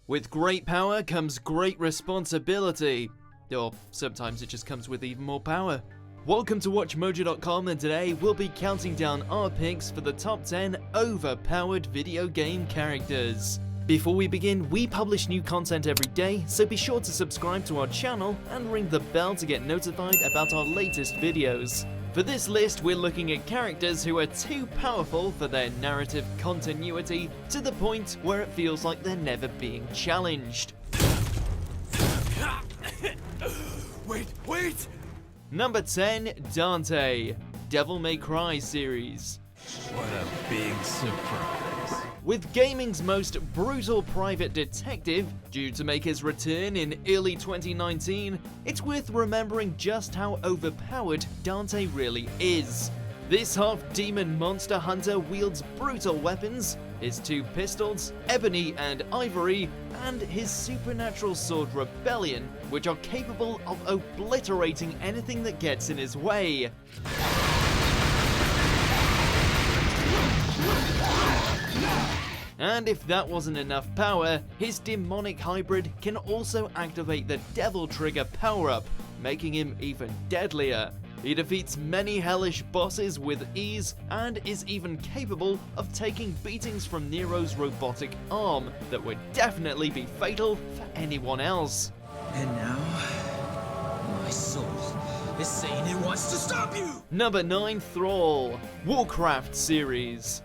With great power comes great responsibility. Or sometimes it just comes with even more power. Welcome to WatchMojo.com, and today we'll be counting down our picks for the top 10 overpowered video game characters. Before we begin, we publish new content every day, so be sure to subscribe to our channel and ring the bell to get notified about our latest videos. For this list, we're looking at characters who are too powerful for their narrative continuity to the point where it feels like they're never being challenged. Wait! Number 10, Dante, Devil May Cry series. What a big surprise. With gaming's most brutal private detective due to make his return in early 2019, it's worth remembering just how overpowered Dante really is. This half-demon monster hunter wields brutal weapons, his two pistols, Ebony and Ivory, and his supernatural sword Rebellion, which are capable of obliterating anything that gets in his way. And if that wasn't enough power, his demonic hybrid can also activate the Devil Trigger power-up, making him even deadlier. He defeats many hellish bosses with ease, and is even capable of taking beatings from Nero's robotic arm that would definitely be fatal for anyone else. And now, my soul is saying it wants to stop you! Number 9, Thrall, Warcraft series.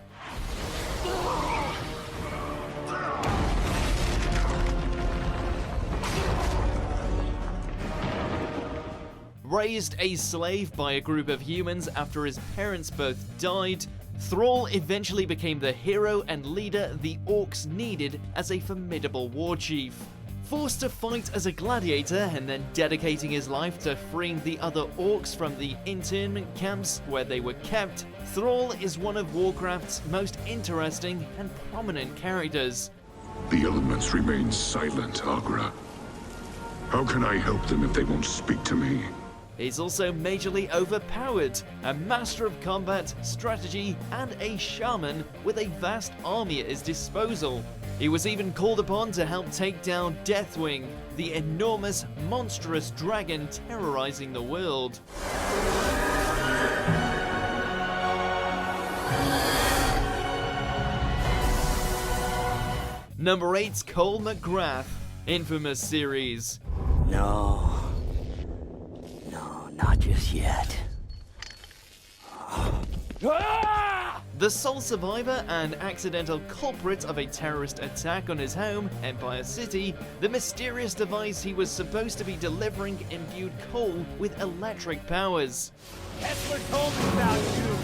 Raised a slave by a group of humans after his parents both died, Thrall eventually became the hero and leader the orcs needed as a formidable war chief. Forced to fight as a gladiator and then dedicating his life to freeing the other orcs from the internment camps where they were kept, Thrall is one of Warcraft's most interesting and prominent characters. The elements remain silent, Agra. How can I help them if they won't speak to me? He's also majorly overpowered, a master of combat, strategy, and a shaman with a vast army at his disposal. He was even called upon to help take down Deathwing, the enormous, monstrous dragon terrorizing the world. Number 8, Cole MacGrath, Infamous series. No, not just yet. The sole survivor and accidental culprit of a terrorist attack on his home, Empire City, the mysterious device he was supposed to be delivering imbued Cole with electric powers. Kessler told me about you.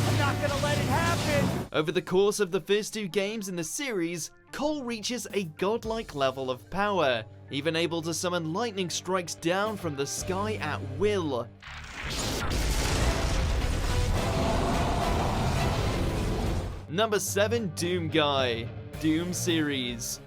I'm not gonna let it happen. Over the course of the first 2 games in the series, Cole reaches a godlike level of power, even able to summon lightning strikes down from the sky at will. Number 7, Doomguy, Doom series.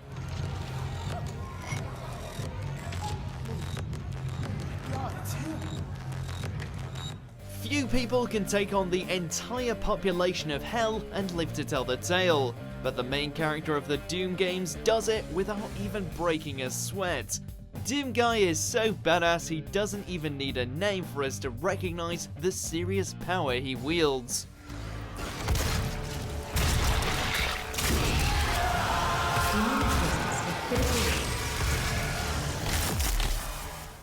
Few people can take on the entire population of Hell and live to tell the tale, but the main character of the Doom games does it without even breaking a sweat. Doomguy is so badass he doesn't even need a name for us to recognize the serious power he wields.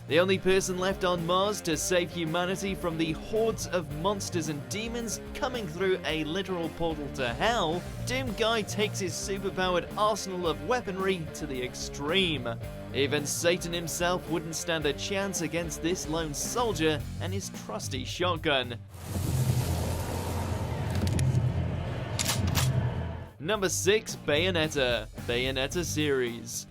The only person left on Mars to save humanity from the hordes of monsters and demons coming through a literal portal to hell, Doomguy takes his superpowered arsenal of weaponry to the extreme. Even Satan himself wouldn't stand a chance against this lone soldier and his trusty shotgun. Number 6, Bayonetta, Bayonetta series.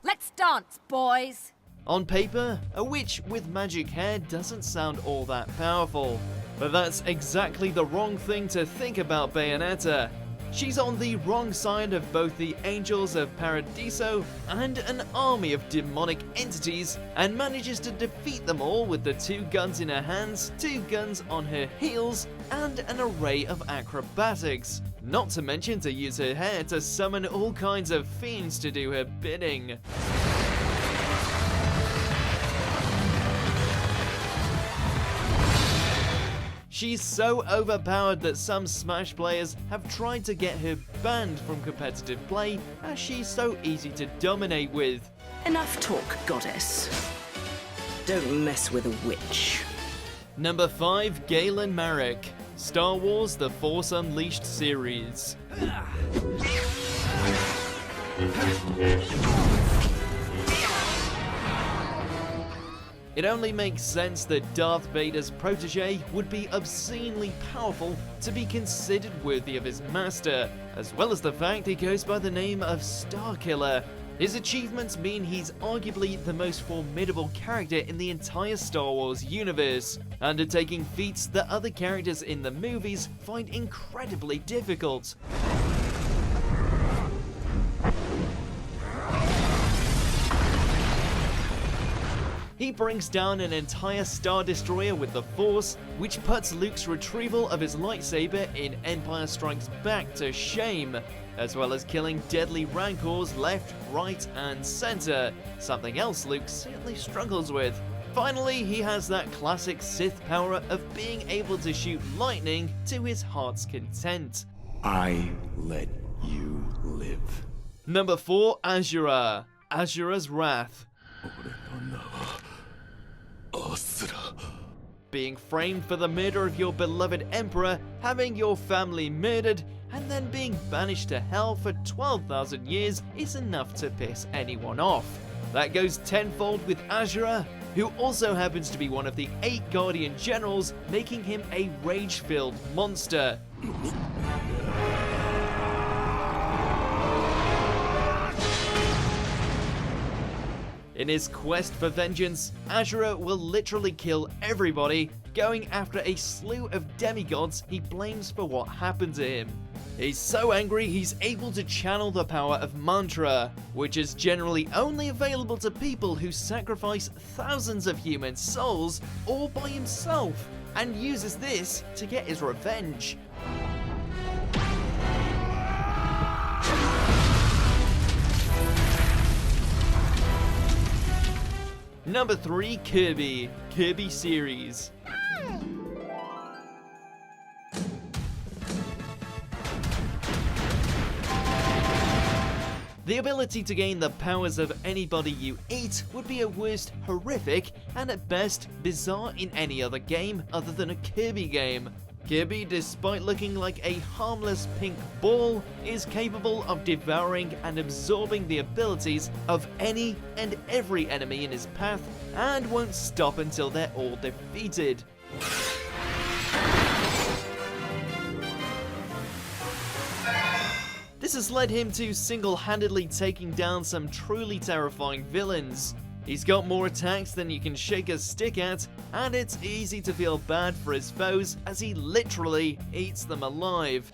Let's dance, boys! On paper, a witch with magic hair doesn't sound all that powerful, but that's exactly the wrong thing to think about Bayonetta. She's on the wrong side of both the Angels of Paradiso and an army of demonic entities, and manages to defeat them all with the 2 guns in her hands, 2 guns on her heels, and an array of acrobatics. not to mention to use her hair to summon all kinds of fiends to do her bidding. She's so overpowered that some Smash players have tried to get her banned from competitive play as she's so easy to dominate with. Enough talk, goddess. Don't mess with a witch. Number 5, Galen Marek, Star Wars The Force Unleashed series. It only makes sense that Darth Vader's protege would be obscenely powerful to be considered worthy of his master, as well as the fact he goes by the name of Starkiller. His achievements mean he's arguably the most formidable character in the entire Star Wars universe, undertaking feats that other characters in the movies find incredibly difficult. He brings down an entire Star Destroyer with the Force, which puts Luke's retrieval of his lightsaber in Empire Strikes Back to shame, as well as killing deadly Rancors left, right, and center, something else Luke certainly struggles with. Finally, he has that classic Sith power of being able to shoot lightning to his heart's content. I let you live. Number 4, Asherah, Asherah's Wrath. Asura. Being framed for the murder of your beloved Emperor, having your family murdered, and then being banished to hell for 12,000 years is enough to piss anyone off. That goes tenfold with Asherah, who also happens to be one of the 8 Guardian Generals, making him a rage-filled monster. In his quest for vengeance, Asherah will literally kill everybody, going after a slew of demigods he blames for what happened to him. He's so angry he's able to channel the power of mantra, which is generally only available to people who sacrifice thousands of human souls all by himself, and uses this to get his revenge. Number 3, Kirby, Kirby series. The ability to gain the powers of anybody you eat would be at worst horrific and at best bizarre in any other game other than a Kirby game. Kirby, despite looking like a harmless pink ball, is capable of devouring and absorbing the abilities of any and every enemy in his path and won't stop until they're all defeated. This has led him to single-handedly taking down some truly terrifying villains. He's got more attacks than you can shake a stick at, and it's easy to feel bad for his foes as he literally eats them alive.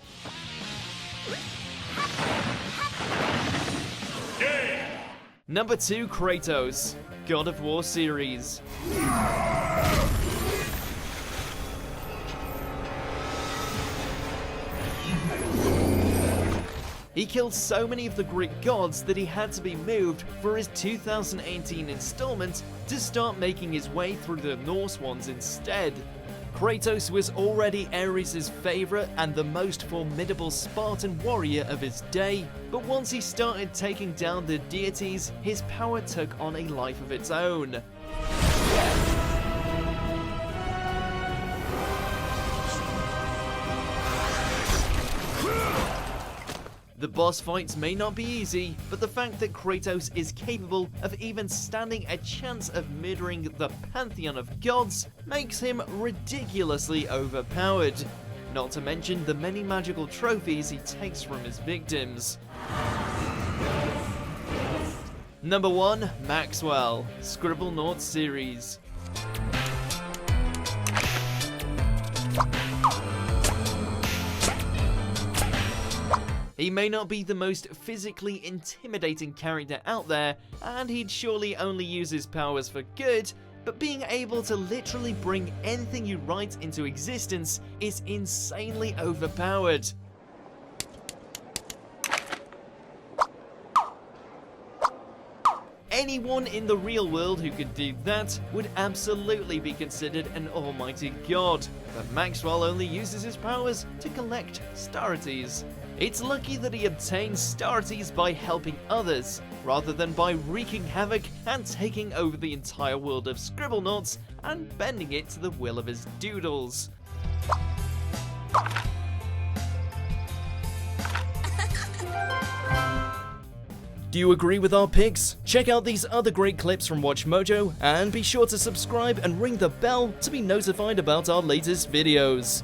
Number 2, Kratos, God of War series. He killed so many of the Greek gods that he had to be moved for his 2018 installment to start making his way through the Norse ones instead. Kratos was already Ares' favourite and the most formidable Spartan warrior of his day, but once he started taking down the deities, his power took on a life of its own. The boss fights may not be easy, but the fact that Kratos is capable of even standing a chance of murdering the pantheon of gods makes him ridiculously overpowered, not to mention the many magical trophies he takes from his victims. Number 1, Maxwell, Scribblenauts series. He may not be the most physically intimidating character out there, and he'd surely only use his powers for good, but being able to literally bring anything you write into existence is insanely overpowered. anyone in the real world who could do that would absolutely be considered an almighty god, but Maxwell only uses his powers to collect starities. It's lucky that he obtains starities by helping others, rather than by wreaking havoc and taking over the entire world of Scribblenauts and bending it to the will of his doodles. Do you agree with our picks? Check out these other great clips from WatchMojo, and be sure to subscribe and ring the bell to be notified about our latest videos.